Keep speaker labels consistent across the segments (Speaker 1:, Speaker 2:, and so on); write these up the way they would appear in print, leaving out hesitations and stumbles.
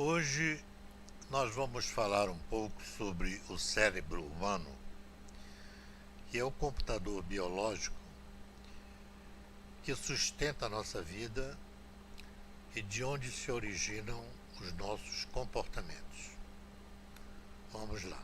Speaker 1: Hoje nós vamos falar um pouco sobre o cérebro humano, que é o computador biológico que sustenta a nossa vida e de onde se originam os nossos comportamentos. Vamos lá.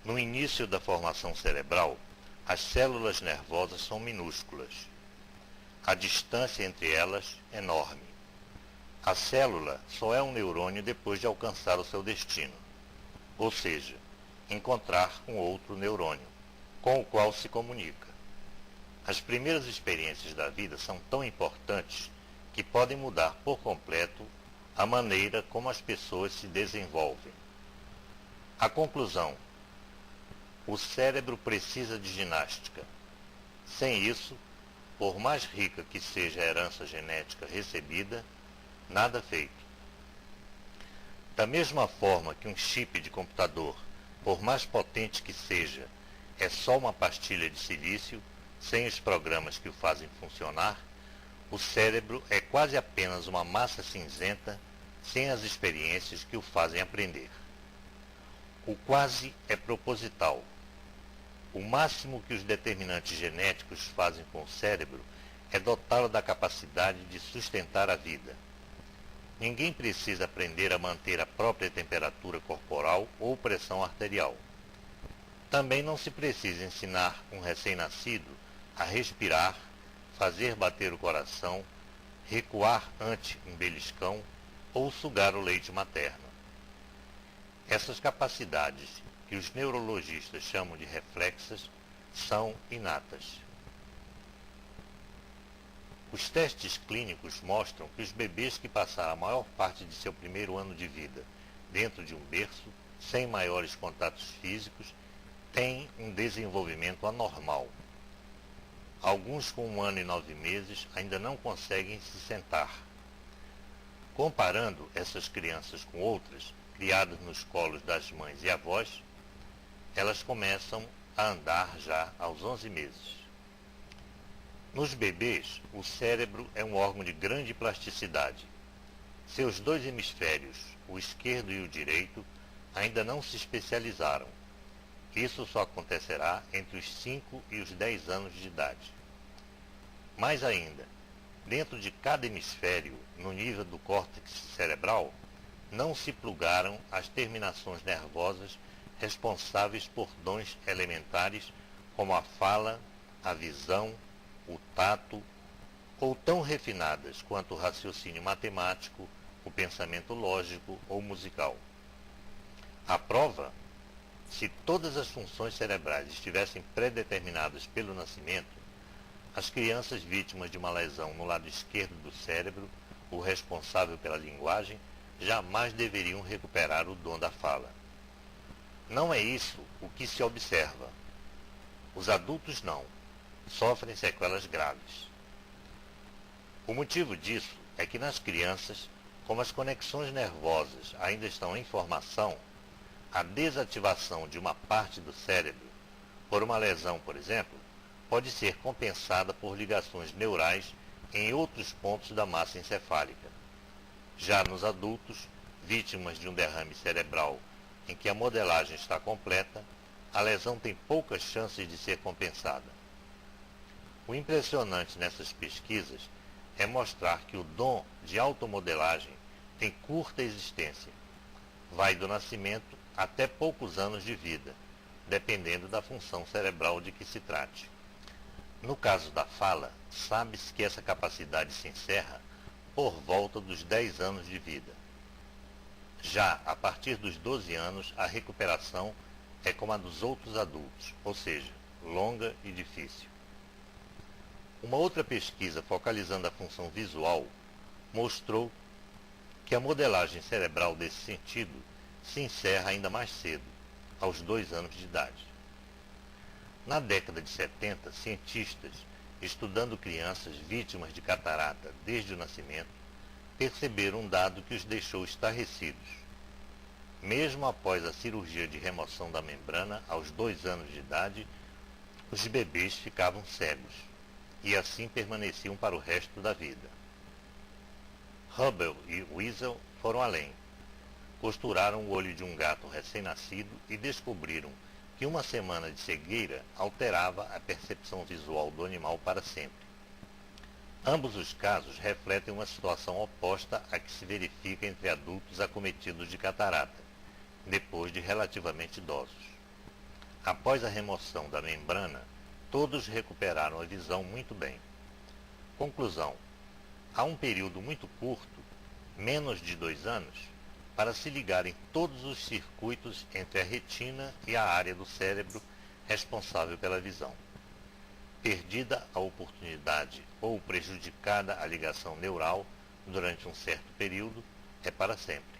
Speaker 2: No início da formação cerebral, as células nervosas são minúsculas. A distância entre elas é enorme. A célula só é um neurônio depois de alcançar o seu destino, ou seja, encontrar um outro neurônio. com o qual se comunica. As primeiras experiências da vida são tão importantes que podem mudar por completo a maneira como as pessoas se desenvolvem. A conclusão: o cérebro precisa de ginástica. Sem isso, por mais rica que seja a herança genética recebida, nada feito. Da mesma forma que um chip de computador, por mais potente que seja, é só uma pastilha de silício, sem os programas que o fazem funcionar, o cérebro é quase apenas uma massa cinzenta, sem as experiências que o fazem aprender. O quase é proposital. O máximo que os determinantes genéticos fazem com o cérebro é dotá-lo da capacidade de sustentar a vida. Ninguém precisa aprender a manter a própria temperatura corporal ou pressão arterial. Também não se precisa ensinar um recém-nascido a respirar, fazer bater o coração, recuar ante um beliscão ou sugar o leite materno. Essas capacidades, que os neurologistas chamam de reflexas, são inatas. Os testes clínicos mostram que os bebês que passaram a maior parte de seu primeiro ano de vida dentro de um berço, sem maiores contatos físicos, têm um desenvolvimento anormal. Alguns com 1 ano e 9 meses ainda não conseguem se sentar. Comparando essas crianças com outras, criadas nos colos das mães e avós, elas começam a andar já aos 11 meses. Nos bebês, o cérebro é um órgão de grande plasticidade. Seus 2 hemisférios, o esquerdo e o direito, ainda não se especializaram. Isso só acontecerá entre os 5 e os 10 anos de idade. Mais ainda, dentro de cada hemisfério, no nível do córtex cerebral, não se plugaram as terminações nervosas responsáveis por dons elementares como a fala, a visão, o tato, ou tão refinadas quanto o raciocínio matemático, o pensamento lógico ou musical. A prova: se todas as funções cerebrais estivessem predeterminadas pelo nascimento, as crianças vítimas de uma lesão no lado esquerdo do cérebro, o responsável pela linguagem, jamais deveriam recuperar o dom da fala. Não é isso o que se observa. Os adultos não, sofrem sequelas graves. O motivo disso é que nas crianças, como as conexões nervosas ainda estão em formação, a desativação de uma parte do cérebro, por uma lesão, por exemplo, pode ser compensada por ligações neurais em outros pontos da massa encefálica. Já nos adultos, vítimas de um derrame cerebral em que a modelagem está completa, a lesão tem poucas chances de ser compensada. O impressionante nessas pesquisas é mostrar que o dom de automodelagem tem curta existência. Vai do nascimento até poucos anos de vida, dependendo da função cerebral de que se trate. No caso da fala, sabe-se que essa capacidade se encerra por volta dos 10 anos de vida. Já a partir dos 12 anos, a recuperação é como a dos outros adultos, ou seja, longa e difícil. Uma outra pesquisa focalizando a função visual mostrou que a modelagem cerebral desse sentido se encerra ainda mais cedo, aos 2 anos de idade. Na década de 70, cientistas, estudando crianças vítimas de catarata desde o nascimento, perceberam um dado que os deixou estarrecidos. Mesmo após a cirurgia de remoção da membrana, aos 2 anos de idade, os bebês ficavam cegos, e assim permaneciam para o resto da vida. Hubble e Wiesel foram além. Costuraram o olho de um gato recém-nascido e descobriram que uma semana de cegueira alterava a percepção visual do animal para sempre. Ambos os casos refletem uma situação oposta à que se verifica entre adultos acometidos de catarata, depois de relativamente idosos. Após a remoção da membrana, todos recuperaram a visão muito bem. Conclusão: há um período muito curto, menos de 2 anos, para se ligarem todos os circuitos entre a retina e a área do cérebro responsável pela visão. Perdida a oportunidade ou prejudicada a ligação neural durante um certo período, é para sempre.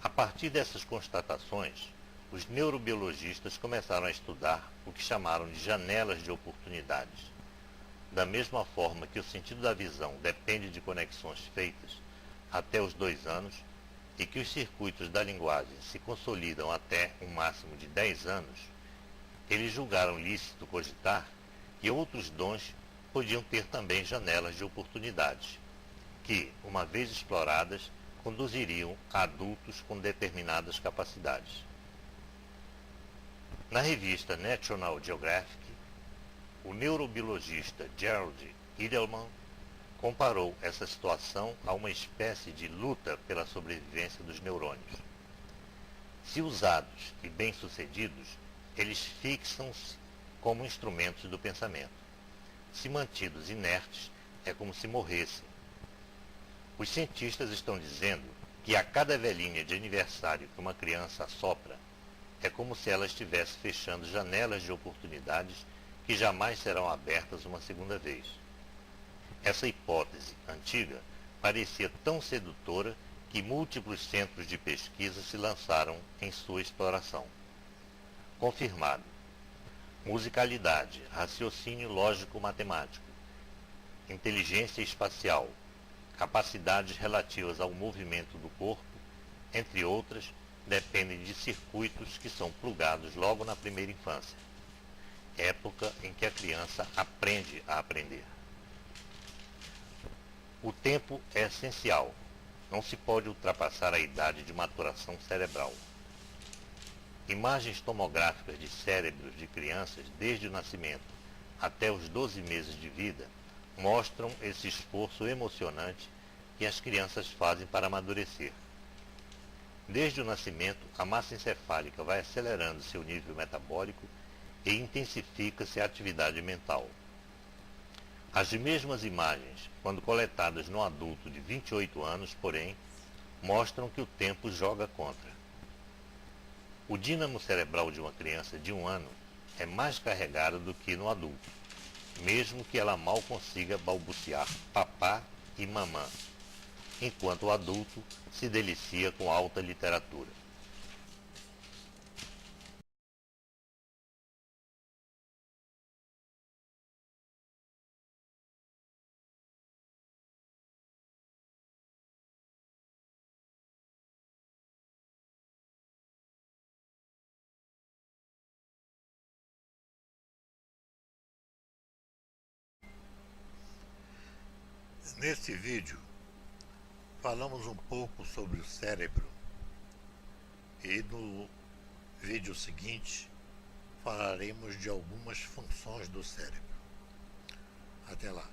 Speaker 2: A partir dessas constatações, os neurobiologistas começaram a estudar o que chamaram de janelas de oportunidades. Da mesma forma que o sentido da visão depende de conexões feitas até os 2 anos e que os circuitos da linguagem se consolidam até um máximo de 10 anos, eles julgaram lícito cogitar que outros dons podiam ter também janelas de oportunidades, que, uma vez exploradas, conduziriam a adultos com determinadas capacidades. Na revista National Geographic, o neurobiologista Gerald Edelman comparou essa situação a uma espécie de luta pela sobrevivência dos neurônios. Se usados e bem-sucedidos, eles fixam-se como instrumentos do pensamento. Se mantidos inertes, é como se morressem. Os cientistas estão dizendo que a cada velhinha de aniversário que uma criança assopra, é como se ela estivesse fechando janelas de oportunidades que jamais serão abertas uma segunda vez. Essa hipótese antiga parecia tão sedutora que múltiplos centros de pesquisa se lançaram em sua exploração. Confirmado. Musicalidade, raciocínio lógico-matemático, inteligência espacial, capacidades relativas ao movimento do corpo, entre outras, dependem de circuitos que são plugados logo na primeira infância, época em que a criança aprende a aprender. O tempo é essencial. Não se pode ultrapassar a idade de maturação cerebral. Imagens tomográficas de cérebros de crianças desde o nascimento até os 12 meses de vida mostram esse esforço emocionante que as crianças fazem para amadurecer. Desde o nascimento, a massa encefálica vai acelerando seu nível metabólico e intensifica-se a atividade mental. As mesmas imagens, quando coletadas no adulto de 28 anos, porém, mostram que o tempo joga contra. O dínamo cerebral de uma criança de 1 ano é mais carregado do que no adulto, mesmo que ela mal consiga balbuciar papá e mamã, enquanto o adulto se delicia com alta literatura.
Speaker 1: Nesse vídeo, falamos um pouco sobre o cérebro e no vídeo seguinte falaremos de algumas funções do cérebro. Até lá!